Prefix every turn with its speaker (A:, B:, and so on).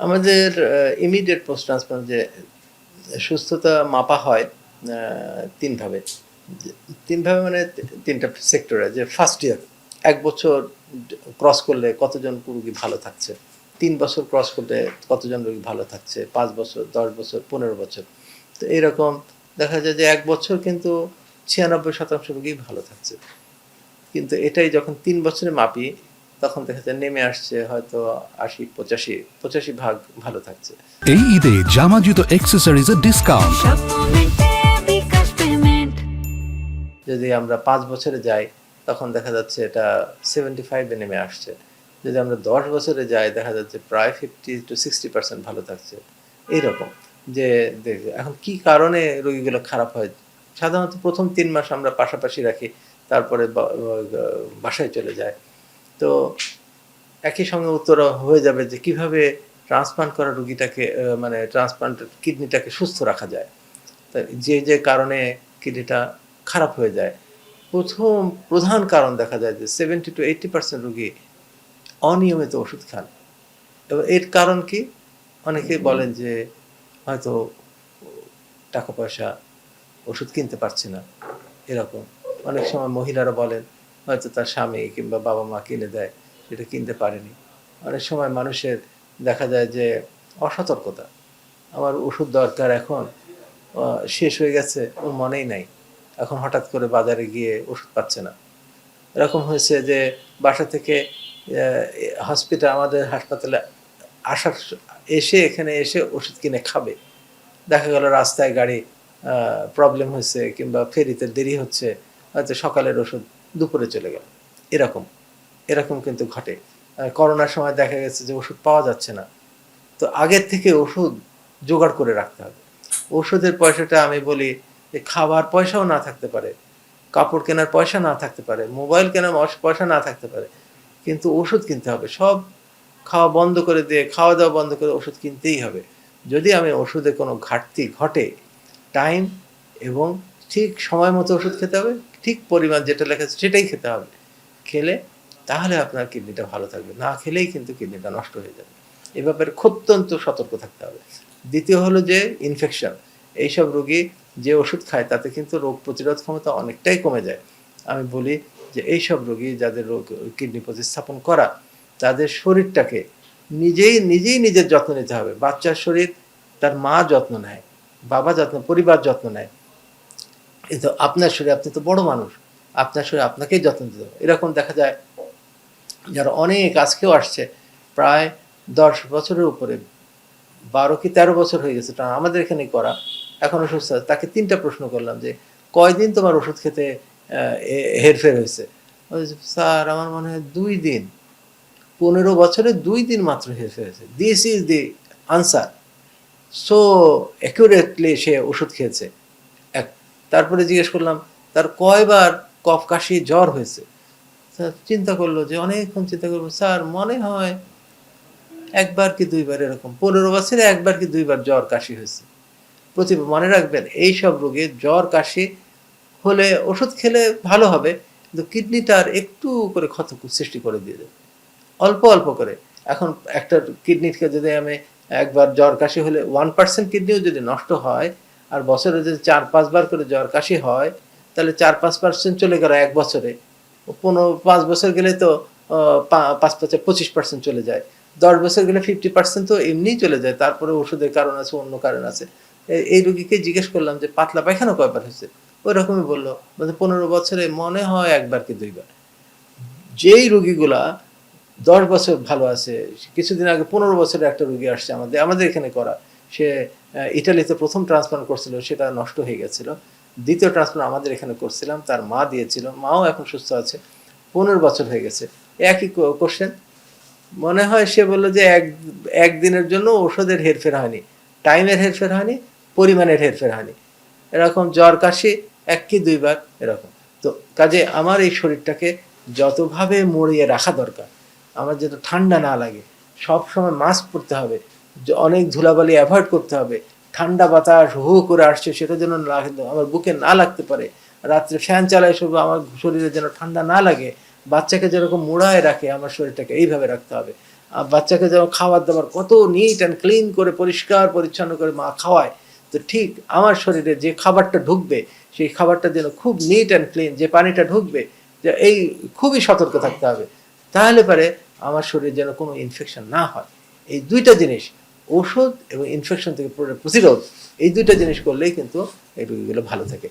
A: আমাদের immediate post transplant যে সুস্থতা মাপা হয় ৩ ভাবে। ৩ ভাবে মানে ৩টা সেক্টরে, যে ফার্স্ট ইয়ার ১ বছর ক্রস করলে কতজন রোগী ভালো থাকছে, ৩ বছর ক্রস করলে কতজন রোগী ভালো থাকছে, ৫ বছর, ১০ বছর, ১৫ বছর। তো এইরকম দেখা যায় যে ১ বছর কিন্তু ৯৬% রোগী ভালো থাকছে। কিন্তু এটাই যখন ৩ বছরে মাপি তখন দেখা যায় নেমে আসছে হয়তো ৮০, ৮৫ ভালো থাকছে।
B: এই ঈদে জামা জুতো অ্যাক্সেসরিজের ডিসকাউন্ট।
A: যদি আমরা ৫ বছরে যাই তখন দেখা যাচ্ছে এটা ৭৫ নেমে আসছে। যদি আমরা ১০ বছরে যাই দেখা যাচ্ছে প্রায় 50-60% ভালো থাকছে। এইরকম যে এখন কি কারণে রোগীগুলো খারাপ হয়? সাধারণত প্রথম ৩ মাস আমরা পাশাপাশি রাখি, তারপরে বাসায় চলে যায়। তো একই সঙ্গে উত্তর হয়ে যাবে যে কিভাবে ট্রান্সপ্লান্ট করা রোগীটাকে মানে ট্রান্সপ্লান্ট কিডনিটাকে সুস্থ রাখা যায়। যে কারণে কিডনিটা খারাপ হয়ে যায়, প্রধান কারণ দেখা যায় যে 70-80% রোগী অনিয়মিত ওষুধ খান। এবার এর কারণ কি? অনেকেই বলেন যে হয়তো টাকা পয়সা, ওষুধ কিনতে পারছি না, এরকম। অনেক সময় মহিলারা বলেন হয়তো তার স্বামী কিংবা বাবা মা কিনে দেয়, সেটা কিনতে পারেনি। অনেক সময় মানুষের দেখা যায় যে অসতর্কতা, আমার ওষুধ দরকার এখন, শেষ হয়ে গেছে, ওর মনেই নাই, এখন হঠাৎ করে বাজারে গিয়ে ওষুধ পাচ্ছে না। এরকম হয়েছে যে বাসা থেকে হসপিটাল, আমাদের হাসপাতালে আসার এখানে এসে ওষুধ কিনে খাবে, দেখা গেল রাস্তায় গাড়ি প্রবলেম হয়েছে কিংবা ফেরিতে দেরি হচ্ছে, হয়তো সকালের ওষুধ দুপুরে চলে গেল। এরকম এরকম কিন্তু ঘটে। করোনার সময় দেখা গেছে যে ওষুধ পাওয়া যাচ্ছে না, তো আগের থেকে ওষুধ জোগাড় করে রাখতে হবে। ওষুধের পয়সাটা আমি বলি যে খাবার পয়সাও না থাকতে পারে, কাপড় কেনার পয়সা না থাকতে পারে, মোবাইল কেনার পয়সা না থাকতে পারে, কিন্তু ওষুধ কিনতে হবে। সব খাওয়া বন্ধ করে দিয়ে, খাওয়া দাওয়া বন্ধ করে ওষুধ কিনতেই হবে। যদি আমি ওষুধে কোনো ঘাটতি ঘটে, টাইম এবং ঠিক সময় মতো ওষুধ খেতে হবে, ঠিক পরিমাণ যেটা লেখা আছে সেটাই খেতে হবে। খেলে তাহলে আপনার কিডনিটা ভালো থাকবে, না খেলেই কিন্তু কিডনিটা নষ্ট হয়ে যাবে। এ ব্যাপারে অত্যন্ত সতর্ক থাকতে হবে। দ্বিতীয় হলো যে ইনফেকশন। এইসব রোগী যে ওষুধ খায় তাতে কিন্তু রোগ প্রতিরোধ ক্ষমতা অনেকটাই কমে যায়। আমি বলি যে এইসব রোগী যাদের রোগ কিডনি প্রতিস্থাপন করা, তাদের শরীরটাকে নিজেই নিজের যত্ন নিতে হবে। বাচ্চার শরীর তার মা যত্ন নেয়, বাবা যত্ন, পরিবার যত্ন নেয়, কিন্তু আপনার শরীর, আপনি তো বড় মানুষ, আপনার শরীর আপনাকেই যত্ন দিতে হবে। এরকম দেখা যায় যারা অনেক আজকেও আসছে, প্রায় ১০ বছরের উপরে, ১২ কি ১৩ বছর হয়ে গেছে আমাদের এখানে করা, এখনো সুস্থ আছে। তাকে ৩টা প্রশ্ন করলাম যে কয়দিন তোমার ওষুধ খেতে হেরফের হয়েছে? স্যার আমার মনে হয় ২ দিন। ১৫ বছরে ২ দিন মাত্র হেরফের হয়েছে। This is the answer. So accurately সে ওষুধ খেয়েছে। তারপরে জিজ্ঞেস করলাম তার কয়বার কফ কাশি জ্বর হয়েছে? স্যার চিন্তা করলো, যে অনেকক্ষণ চিন্তা করবো, স্যার মনে হয় ১ বার কি ২ বার, এরকম ১৫ বছরে ১ বার কি ২ বার জ্বর কাশি হয়েছে। মনে রাখবেন এইসব রোগীর জ্বর কাশি হলে ওষুধ খেলে ভালো হবে, কিন্তু কিডনিটার একটু করে ক্ষত সৃষ্টি করে দিয়ে দেবে, অল্প অল্প করে। এখন একটা কিডনিকে যদি আমি একবার জ্বর কাশি হলে 1% কিডনিও যদি নষ্ট হয়, আর বছরে যদি ৪-৫ বার করে জ্বর কাশি হয়, তাহলে ৪-৫% চলে গেল ১ বছরে। ৫ বছর গেলে তো ৫-৫-২৫% চলে যায়। ১০ বছর গেলে 50% তো এমনিই চলে যায়। তারপরে ওষুধের কারণ আছে, অন্য কারণ আছে। এই রোগীকে জিজ্ঞেস করলাম যে পাতলা পায়খানা কয়বার হয়েছে? ওই রকমই বলল, ১৫ বছরে মনে হয় ১ বার কি ২ বার। যেই রোগীগুলা ১০ বছর ভালো আছে, কিছুদিন আগে ১৫ বছরের একটা রোগী আসছে আমাদের এখানে করা, সে ইটালিতে প্রথম ট্রান্সপ্লান্ট করছিল, সেটা নষ্ট হয়ে গেছিল। দ্বিতীয় ট্রান্সপ্লান্ট আমাদের এখানে করছিলাম, তার মা দিয়েছিল, মাও এখন সুস্থ আছে, ১৫ বছর হয়ে গেছে। একই কোশ্চেন, মনে হয় সে বলল যে একদিনের জন্য ওষুধের হেরফের হয়নি, টাইমের হেরফের হয়নি, পরিমাণের হেরফের হয়নি। এরকম জ্বর কাশি ১ কি ২ বার এরকম। তো কাজে আমার এই শরীরটাকে যতভাবে মরিয়ে রাখা দরকার, আমার যাতে ঠান্ডা না লাগে, সবসময় মাস্ক পরতে হবে, অনেক ধুলাবালি অ্যাভয়েড করতে হবে, ঠান্ডা বাতাস হু হু করে আসছে সেটা যেন আমার বুকে না লাগতে পারে, রাত্রে ফ্যান চালায় শুধু আমার শরীরে যেন ঠান্ডা না লাগে, বাচ্চাকে যেরকম মোড়ায় রাখে আমার শরীরটাকে এইভাবে রাখতে হবে। বাচ্চাকে যেন খাবার দাবার কত নিট অ্যান্ড ক্লিন করে পরিষ্কার পরিচ্ছন্ন করে মা খাওয়ায়, তো ঠিক আমার শরীরে যে খাবারটা ঢুকবে সেই খাবারটা যেন খুব নিট অ্যান্ড ক্লিন, যে পানিটা ঢুকবে যে এই খুবই সতর্ক থাকতে হবে, তাহলে পরে আমার শরীরে যেন কোনো ইনফেকশন না হয়। এই দুইটা জিনিস, ওষুধ এবং ইনফেকশন থেকে প্রতিরোধ, এই দুইটা জিনিস করলেই কিন্তু এই রোগীগুলো ভালো থাকে।